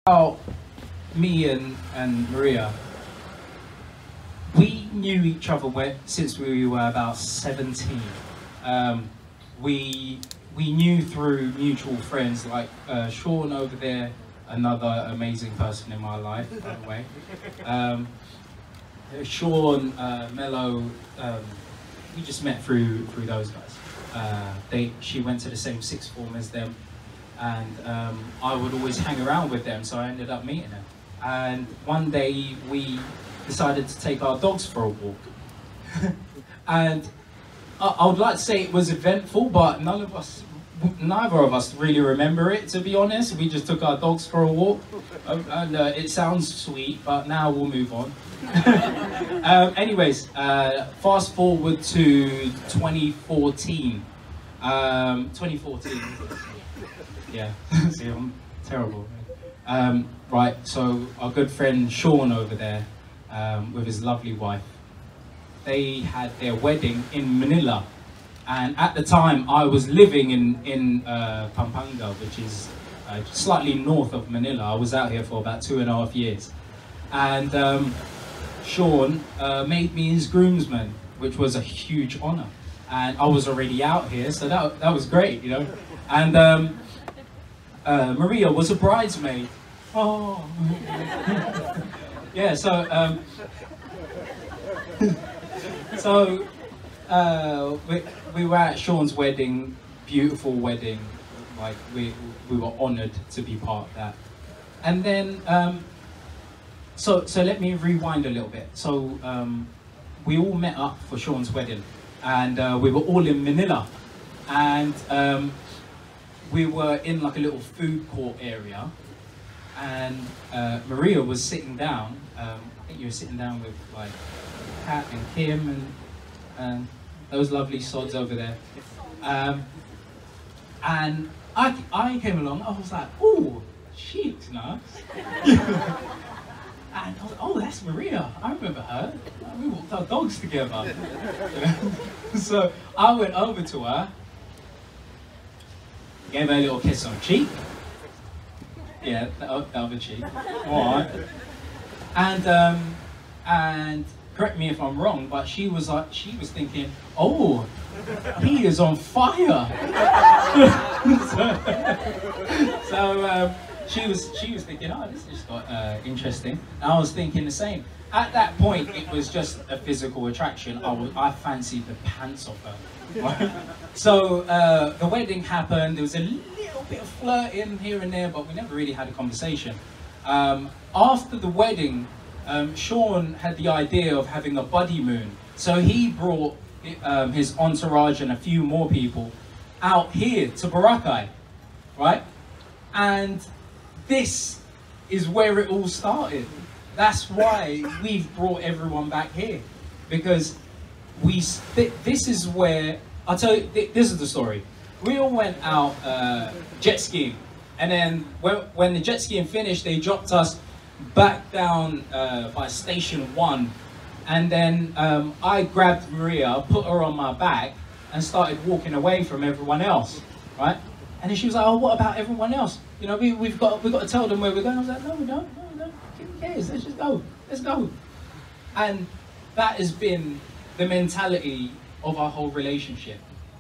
About me and Maria, we knew each other since we were about 17. We knew through mutual friends like Sean over there, another amazing person in my life, by the way. Sean, Mello, we just met through those guys. She went to the same sixth form as them. And I would always hang around with them, so I ended up meeting them. And one day we decided to take our dogs for a walk. And I would like to say it was eventful, but neither of us really remember it, to be honest. We just took our dogs for a walk, and it sounds sweet, but now we'll move on. Anyways, fast forward to 2014. 2014. Yeah, see, I'm terrible. Right, so our good friend Sean over there, with his lovely wife, they had their wedding in Manila. And at the time, I was living in Pampanga, which is slightly north of Manila. I was out here for about 2.5 years. And Sean made me his groomsman, which was a huge honor. And I was already out here, so that was great, you know. And Maria was a bridesmaid. Oh, yeah. So, we were at Sean's wedding, beautiful wedding. Like we were honoured to be part of that. And then, so let me rewind a little bit. So, we all met up for Sean's wedding, and we were all in Manila, and we were in like a little food court area, and Maria was sitting down. I think you were sitting down with like Kat and Kim and those lovely sods over there. And I came along. I was like, "Oh, she looks nice." And I was like, "Oh, that's Maria. I remember her. We walked our dogs together." So I went over to her. Gave her a little kiss on the cheek. Yeah, the other cheek. Alright. And correct me if I'm wrong, but she was thinking, "Oh, he is on fire." so she was thinking, "Oh, this just got interesting." And I was thinking the same. At that point, it was just a physical attraction. I fancied the pants off her. Right? So the wedding happened. There was a little bit of flirting here and there, but we never really had a conversation. After the wedding, Sean had the idea of having a buddy moon. So he brought his entourage and a few more people out here to Boracay, right? And this is where it all started. That's why we've brought everyone back here, because this is where, I'll tell you, this is the story. We all went out jet skiing, and then when the jet skiing finished, they dropped us back down by station 1, and then I grabbed Maria, put her on my back, and started walking away from everyone else, right? And then she was like, "Oh, what about everyone else? You know, we've got to tell them where we're going." I was like, "No, we don't. Who cares? Let's just go. Let's go." And that has been the mentality of our whole relationship.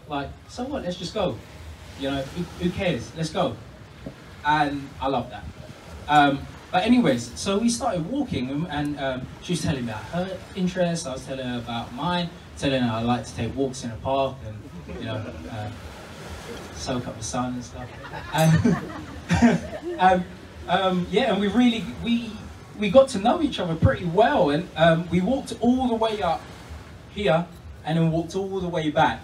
Like, so what? Let's just go. You know, who cares? Let's go. And I love that. But anyways, so we started walking, and she was telling me about her interests. I was telling her about mine. Telling her I like to take walks in the park and, you know, soak up the sun and stuff. Yeah, and we got to know each other pretty well, and we walked all the way up here, and then walked all the way back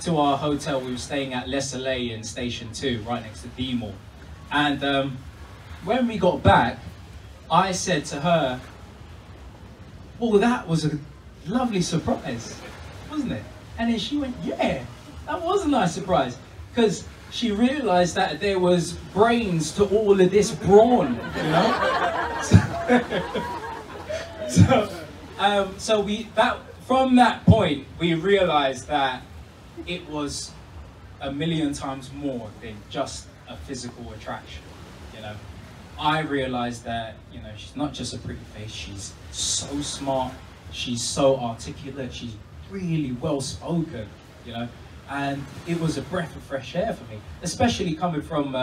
to our hotel. We were staying at Les Soleil in Station 2, right next to D Mall. And when we got back, I said to her, "Well, that was a lovely surprise, wasn't it?" And then she went, "Yeah, that was a nice surprise," because she realised that there was brains to all of this brawn, you know. From that point, we realised that it was a million times more than just a physical attraction, you know. I realized that, you know, she's not just a pretty face, she's so smart, she's so articulate, she's really well spoken, you know, and it was a breath of fresh air for me, especially coming from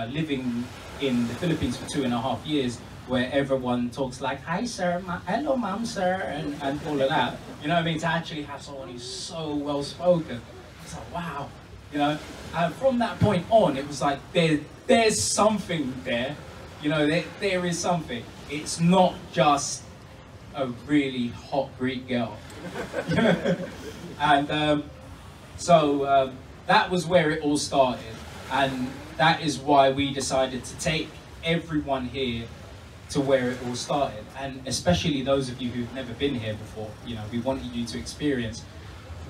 living in the Philippines for 2.5 years, where everyone talks like, hi sir, hello ma'am sir, and all of that, you know what I mean? To actually have someone who's so well spoken, it's like, wow, you know. And from that point on, it was like, there's something there, you know, there is something. It's not just a really hot Greek girl. And so that was where it all started, and that is why we decided to take everyone here to where it all started, and especially those of you who've never been here before, you know, we wanted you to experience,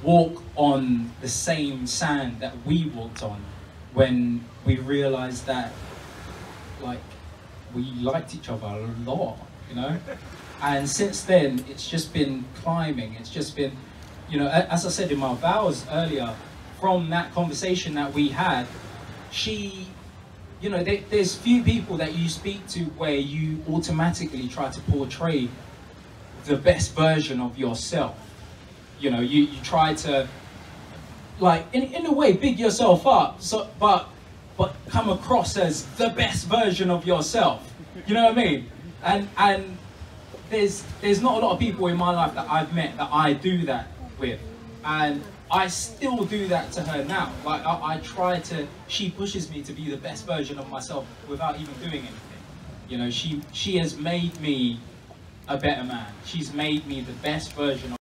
walk on the same sand that we walked on when we realized that, like, we liked each other a lot, you know. And since then, it's just been climbing. It's just been, you know, as I said in my vows earlier, from that conversation that we had, she, you know, there's few people that you speak to where you automatically try to portray the best version of yourself. You know, you try to, like, in a way, big yourself up, so, but come across as the best version of yourself. You know what I mean? And there's not a lot of people in my life that I've met that I do that with, and I still do that to her now. Like, I try to, she pushes me to be the best version of myself without even doing anything. You know, she has made me a better man. She's made me the best version of